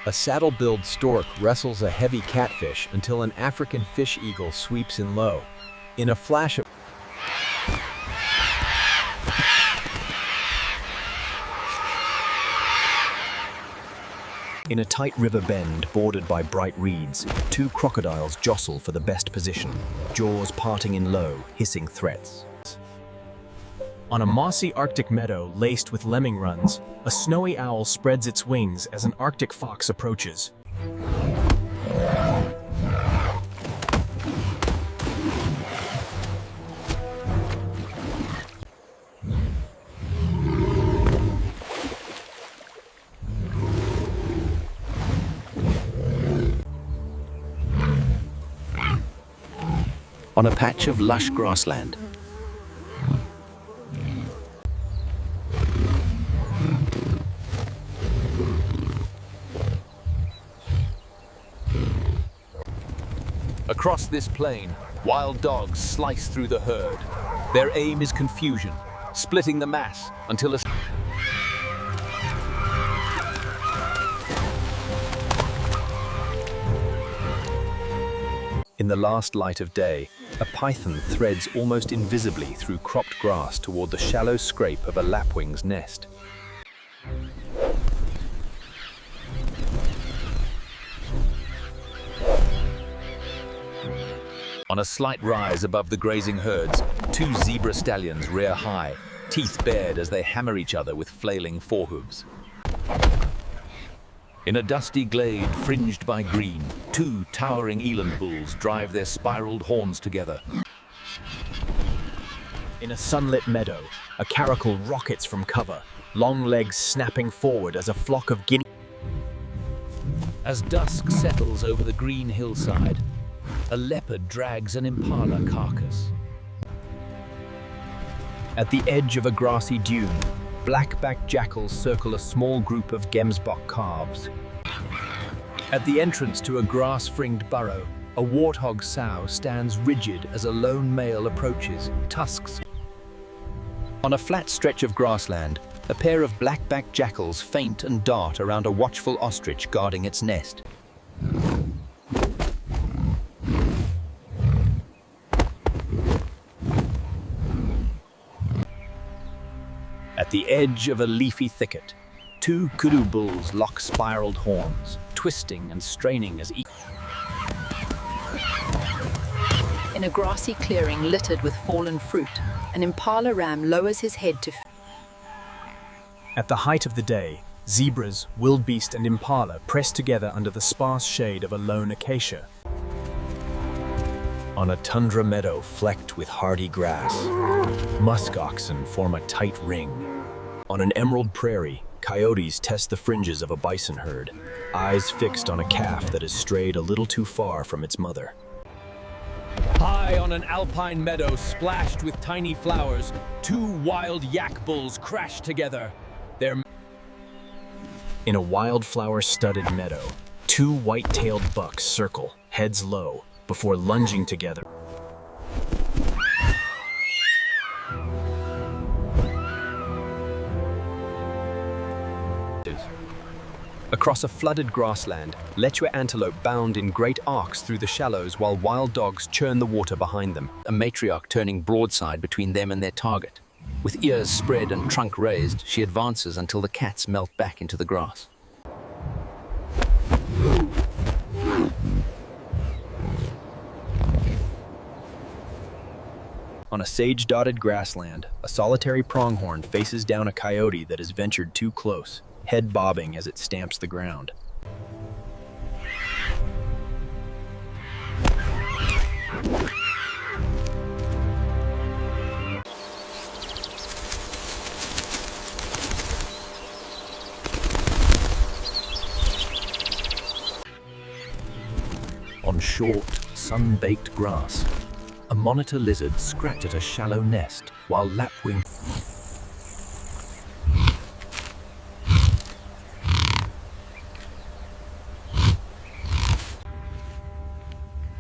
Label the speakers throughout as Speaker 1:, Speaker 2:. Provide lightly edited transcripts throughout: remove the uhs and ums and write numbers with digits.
Speaker 1: A saddle-billed stork wrestles a heavy catfish until an African fish eagle sweeps in low. In a flash of
Speaker 2: In a tight river bend bordered by bright reeds, two crocodiles jostle for the best position, jaws parting in low, hissing threats.
Speaker 3: On a mossy Arctic meadow laced with lemming runs, a snowy owl spreads its wings as an Arctic fox approaches.
Speaker 2: On a patch of lush grassland,
Speaker 4: across this plain, wild dogs slice through the herd. Their aim is confusion, splitting the mass until a
Speaker 2: in the last light of day, a python threads almost invisibly through cropped grass toward the shallow scrape of a lapwing's nest.
Speaker 4: On a slight rise above the grazing herds, two zebra stallions rear high, teeth bared as they hammer each other with flailing forehooves. In a dusty glade fringed by green, two towering eland bulls drive their spiraled horns together.
Speaker 3: In a sunlit meadow, a caracal rockets from cover, long legs snapping forward as a flock of guinea.
Speaker 4: As dusk settles over the green hillside, a leopard drags an impala carcass.
Speaker 2: At the edge of a grassy dune, black-backed jackals circle a small group of gemsbok calves. At the entrance to a grass-fringed burrow, a warthog sow stands rigid as a lone male approaches, tusks. On a flat stretch of grassland, a pair of black-backed jackals feint and dart around a watchful ostrich guarding its nest. At the edge of a leafy thicket, two kudu bulls lock spiraled horns, twisting and straining as each.
Speaker 5: In a grassy clearing littered with fallen fruit, an impala ram lowers his head to
Speaker 3: At the height of the day, zebras, wildebeest and impala press together under the sparse shade of a lone acacia.
Speaker 2: On a tundra meadow flecked with hardy grass, musk oxen form a tight ring. On an emerald prairie, coyotes test the fringes of a bison herd, eyes fixed on a calf that has strayed a little too far from its mother.
Speaker 4: High on an alpine meadow splashed with tiny flowers, two wild yak bulls crash together.
Speaker 3: In a wildflower-studded meadow, two white-tailed bucks circle, heads low, before lunging together.
Speaker 2: Across a flooded grassland, Lechwe antelope bound in great arcs through the shallows while wild dogs churn the water behind them, a matriarch turning broadside between them and their target. With ears spread and trunk raised, she advances until the cats melt back into the grass. On a sage-dotted grassland, a solitary pronghorn faces down a coyote that has ventured too close, head bobbing as it stamps the ground. On short, sun-baked grass, a monitor lizard scratched at a shallow nest while lapwing.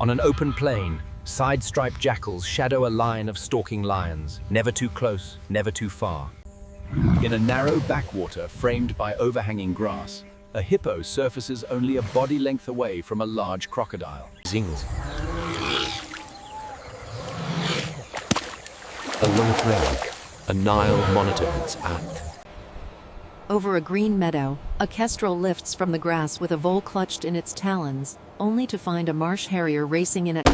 Speaker 2: On an open plain, side-striped jackals shadow a line of stalking lions, never too close, never too far. In a narrow backwater framed by overhanging grass, a hippo surfaces only a body length away from a large crocodile.
Speaker 4: Zings. A Lungfreg. A Nile monitored its act.
Speaker 6: Over a green meadow, a kestrel lifts from the grass with a vole clutched in its talons, only to find a marsh harrier racing in it.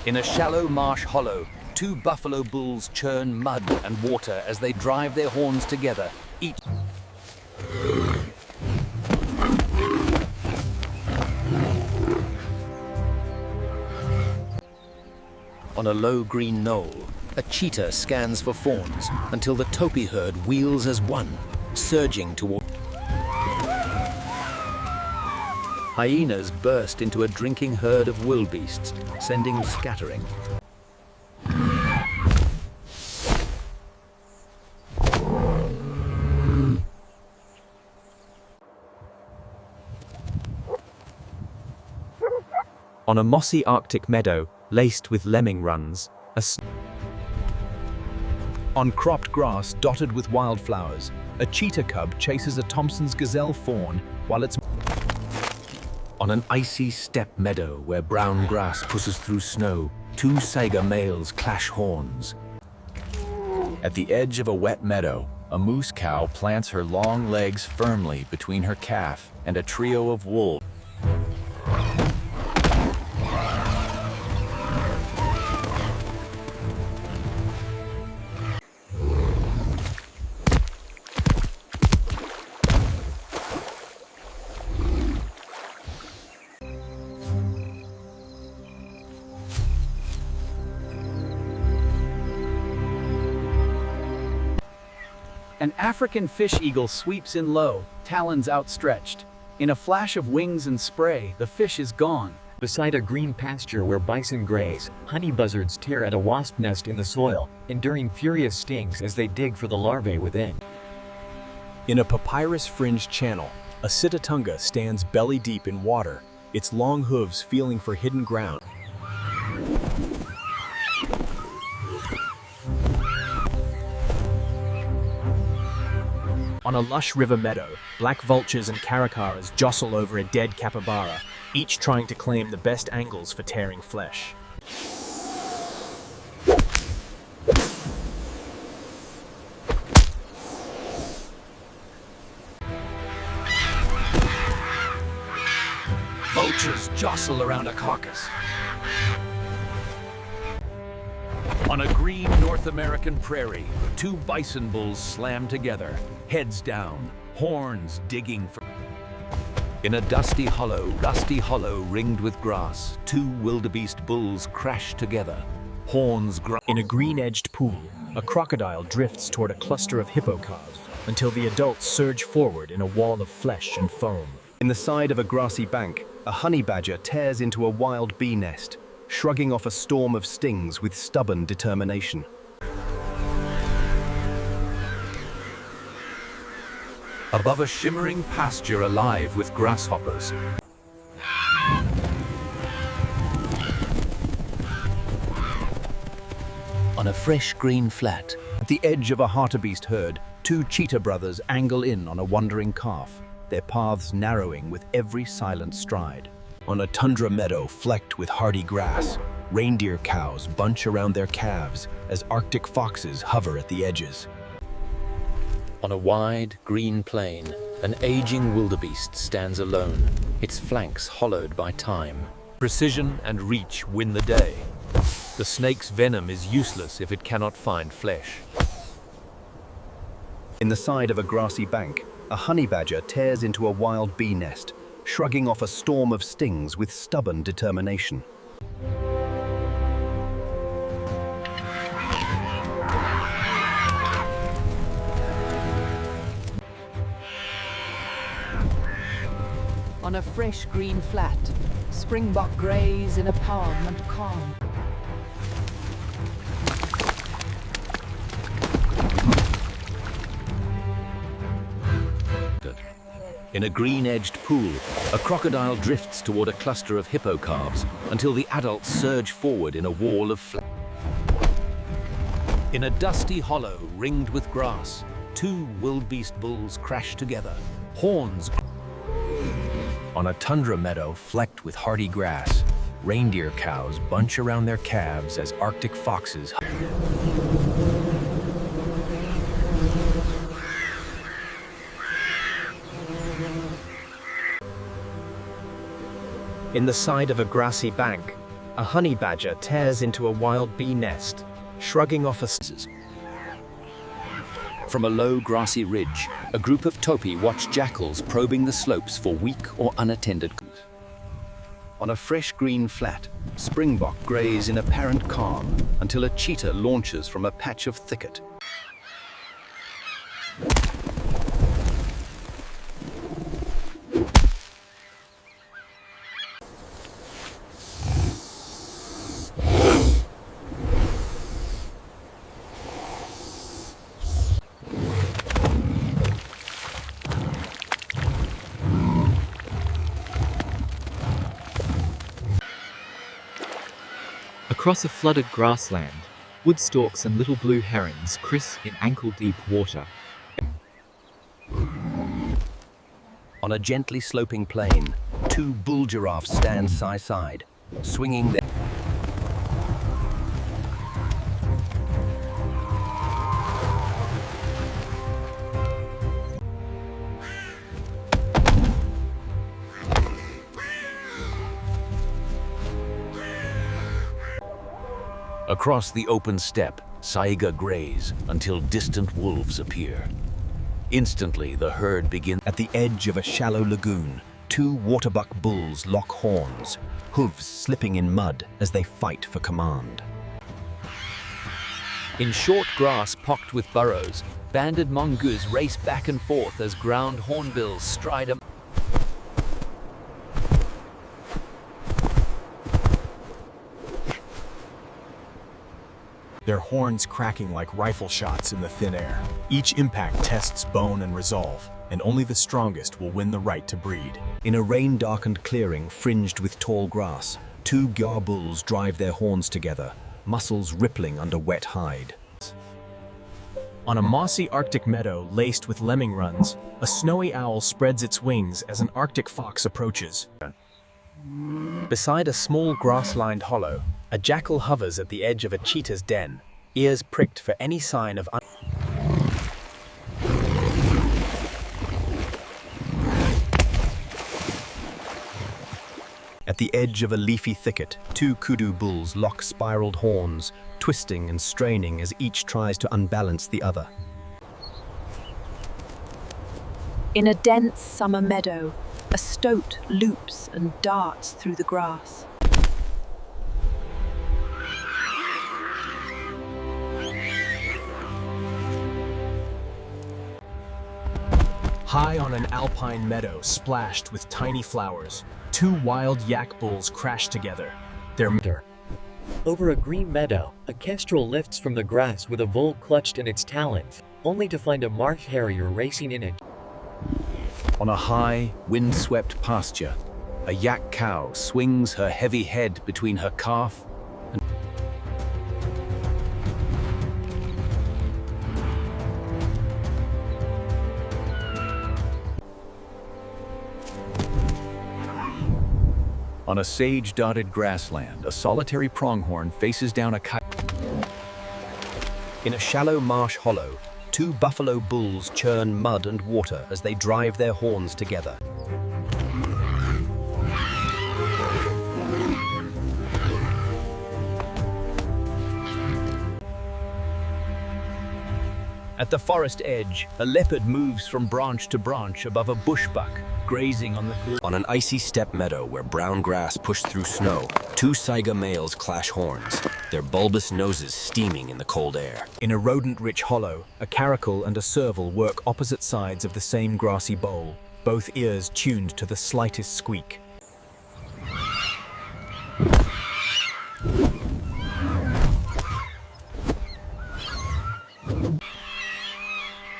Speaker 4: In a shallow marsh hollow, two buffalo bulls churn mud and water as they drive their horns together, each. On a low green knoll, a cheetah scans for fawns until the topi herd wheels as one, surging toward. Hyenas burst into a drinking herd of wildebeests, sending scattering.
Speaker 3: On a mossy Arctic meadow, laced with lemming runs,
Speaker 2: On cropped grass dotted with wildflowers, a cheetah cub chases a Thompson's gazelle fawn while its...
Speaker 4: On an icy steppe meadow where brown grass pushes through snow, two saiga males clash horns. At the edge of a wet meadow, a moose cow plants her long legs firmly between her calf and a trio of wolves.
Speaker 7: An African fish eagle sweeps in low, talons outstretched. In a flash of wings and spray, the fish is gone.
Speaker 8: Beside a green pasture where bison graze, honey buzzards tear at a wasp nest in the soil, enduring furious stings as they dig for the larvae within.
Speaker 1: In a papyrus-fringed channel, a sitatunga stands belly deep in water, its long hooves feeling for hidden ground.
Speaker 3: On a lush river meadow, black vultures and caracaras jostle over a dead capybara, each trying to claim the best angles for tearing flesh.
Speaker 4: Vultures jostle around a carcass. On a green North American prairie, two bison bulls slam together, heads down, horns digging for... In a dusty hollow ringed with grass, two wildebeest bulls crash together, horns
Speaker 3: In a green-edged pool, a crocodile drifts toward a cluster of hippocalves until the adults surge forward in a wall of flesh and foam.
Speaker 2: In the side of a grassy bank, a honey badger tears into a wild bee nest, shrugging off a storm of stings with stubborn determination.
Speaker 4: above a shimmering pasture alive with grasshoppers. On a fresh green flat,
Speaker 2: At the edge of a hartebeest herd, two cheetah brothers angle in on a wandering calf, their paths narrowing with every silent stride. On a tundra meadow flecked with hardy grass, reindeer cows bunch around their calves as Arctic foxes hover at the edges.
Speaker 4: on a wide, green plain, an aging wildebeest stands alone, its flanks hollowed by time. Precision and reach win the day. The snake's venom is useless if it cannot find flesh.
Speaker 2: In the side of a grassy bank, a honey badger tears into a wild bee nest, shrugging off a storm of stings with stubborn determination.
Speaker 5: On a fresh green flat, springbok graze in a palm and calm.
Speaker 4: In a green-edged pool, a crocodile drifts toward a cluster of hippo calves until the adults surge forward in a wall of flesh. In a dusty hollow ringed with grass, two wildebeest bulls crash together, horns. On a tundra meadow flecked with hardy grass, reindeer cows bunch around their calves as Arctic foxes.
Speaker 3: In the side of a grassy bank, a honey badger tears into a wild bee nest, shrugging off a
Speaker 4: From a low grassy ridge, a group of topi watch jackals probing the slopes for weak or unattended. On a fresh green flat, springbok graze in apparent calm until a cheetah launches from a patch of thicket.
Speaker 9: Across a flooded grassland, wood storks and little blue herons criss in ankle-deep water.
Speaker 4: On a gently sloping plain, two bull giraffes stand side by side, swinging their Across the open steppe, saiga graze until distant wolves appear. Instantly, the herd begins.
Speaker 2: At the edge of a shallow lagoon, two waterbuck bulls lock horns, hooves slipping in mud as they fight for command.
Speaker 7: In short grass pocked with burrows, banded mongoose race back and forth as ground hornbills stride a
Speaker 1: their horns cracking like rifle shots in the thin air. Each impact tests bone and resolve, and only the strongest will win the right to breed.
Speaker 2: In a rain-darkened clearing fringed with tall grass, two gyar bulls drive their horns together, muscles rippling under wet hide.
Speaker 3: On a mossy Arctic meadow laced with lemming runs, a snowy owl spreads its wings as an Arctic fox approaches. Beside a small grass-lined hollow, a jackal hovers at the edge of a cheetah's den, ears pricked for any sign of
Speaker 2: At the edge of a leafy thicket, two kudu bulls lock spiraled horns, twisting and straining as each tries to unbalance the other.
Speaker 10: In a dense summer meadow, a stoat loops and darts through the grass.
Speaker 3: High on an alpine meadow splashed with tiny flowers, two wild yak bulls crash together.
Speaker 8: Over a green meadow, a kestrel lifts from the grass with a vole clutched in its talons, only to find a marsh harrier racing in it.
Speaker 4: On a high, wind-swept pasture, a yak cow swings her heavy head between her calf and on a sage-dotted grassland, a solitary pronghorn faces down a
Speaker 2: In a shallow marsh hollow, two buffalo bulls churn mud and water as they drive their horns together.
Speaker 7: At the forest edge, a leopard moves from branch to branch above a bushbuck, grazing on the
Speaker 2: On an icy steppe meadow where brown grass pushed through snow, two saiga males clash horns, their bulbous noses steaming in the cold air.
Speaker 3: In a rodent-rich hollow, a caracal and a serval work opposite sides of the same grassy bowl, both ears tuned to the slightest squeak.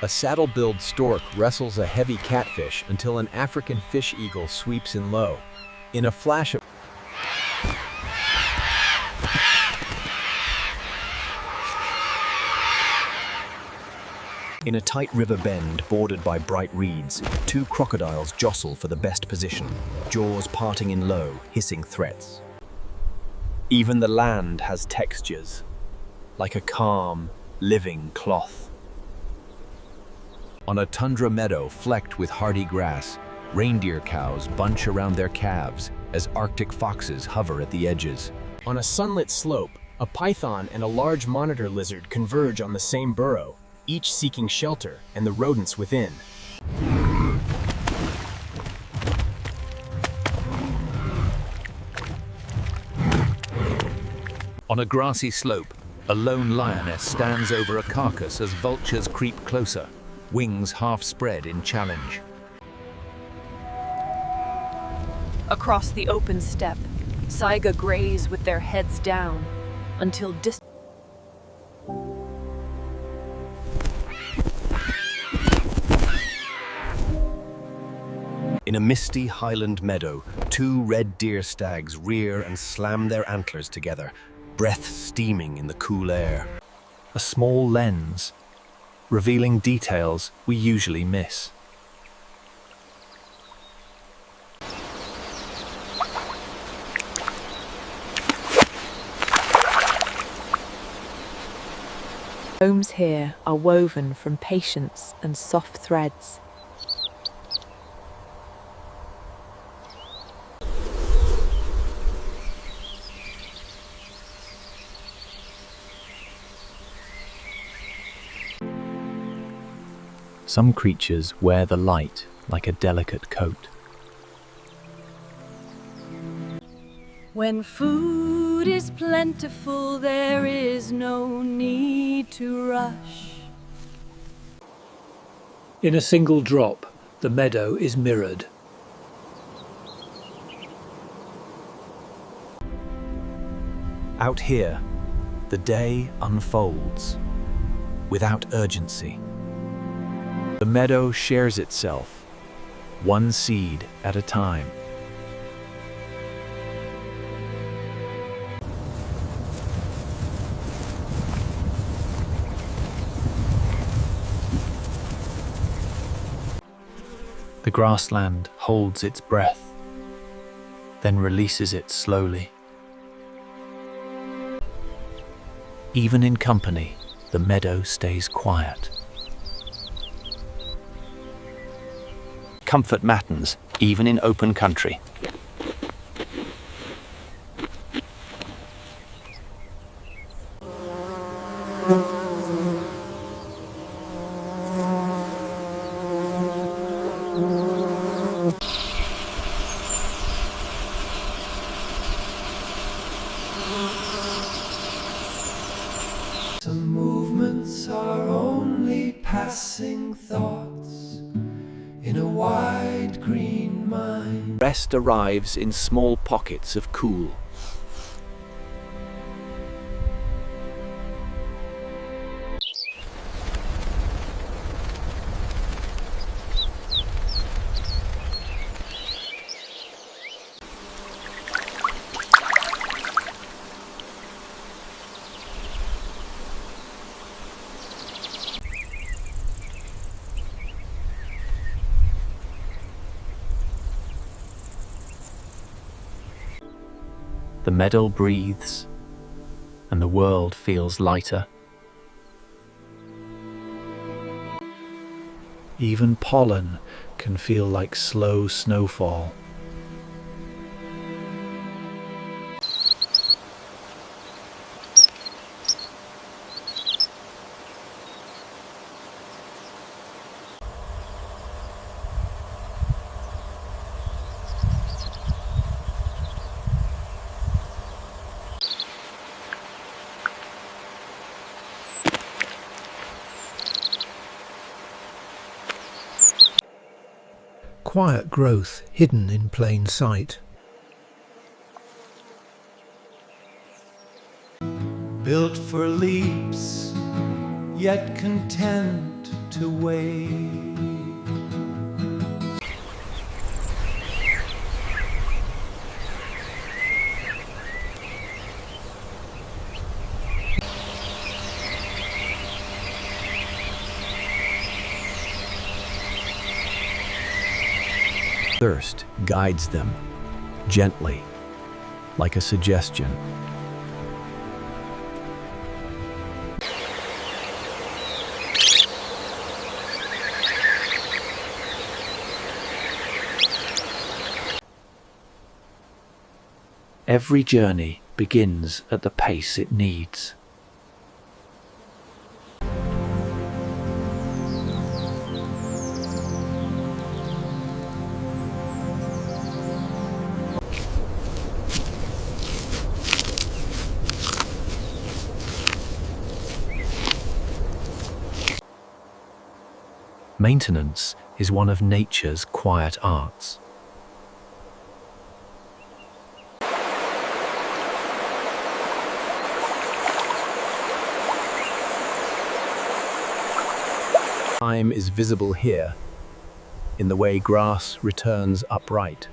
Speaker 3: A saddle-billed stork wrestles a heavy catfish until an African fish eagle sweeps in low. In a flash of
Speaker 2: In a tight river bend bordered by bright reeds, two crocodiles jostle for the best position, jaws parting in low, hissing threats. Even the land has textures, like a calm, living cloth.
Speaker 4: On a tundra meadow flecked with hardy grass, reindeer cows bunch around their calves as Arctic foxes hover at the edges.
Speaker 3: On a sunlit slope, a python and a large monitor lizard converge on the same burrow, each seeking shelter and the rodents within.
Speaker 4: On a grassy slope, a lone lioness stands over a carcass as vultures creep closer, wings half spread in challenge.
Speaker 10: Across the open steppe, saiga graze with their heads down until
Speaker 2: In a misty highland meadow, two red deer stags rear and slam their antlers together, breath steaming in the cool air.
Speaker 3: A small lens, revealing details we usually miss.
Speaker 10: homes here are woven from patience and soft threads.
Speaker 3: Some creatures wear the light like a delicate coat.
Speaker 11: When food is plentiful, there is no need to rush.
Speaker 12: In a single drop, the meadow is mirrored.
Speaker 2: Out here, the day unfolds without urgency. The meadow shares itself, one seed at a time.
Speaker 3: The grassland holds its breath, then releases it slowly. Even in company, the meadow stays quiet. Comfort matters, even in open country.
Speaker 13: Some movements are only passing thoughts in a wide green mind.
Speaker 2: Rest arrives in small pockets of cool.
Speaker 3: The meadow breathes, and the world feels lighter. Even pollen can feel like slow snowfall.
Speaker 12: Quiet growth hidden in plain sight.
Speaker 13: Built for leaps, yet content to wait.
Speaker 2: Thirst guides them, gently, like a suggestion.
Speaker 12: Every journey begins at the pace it needs.
Speaker 2: Maintenance is one of nature's quiet arts. Time is visible here, in the way grass returns upright.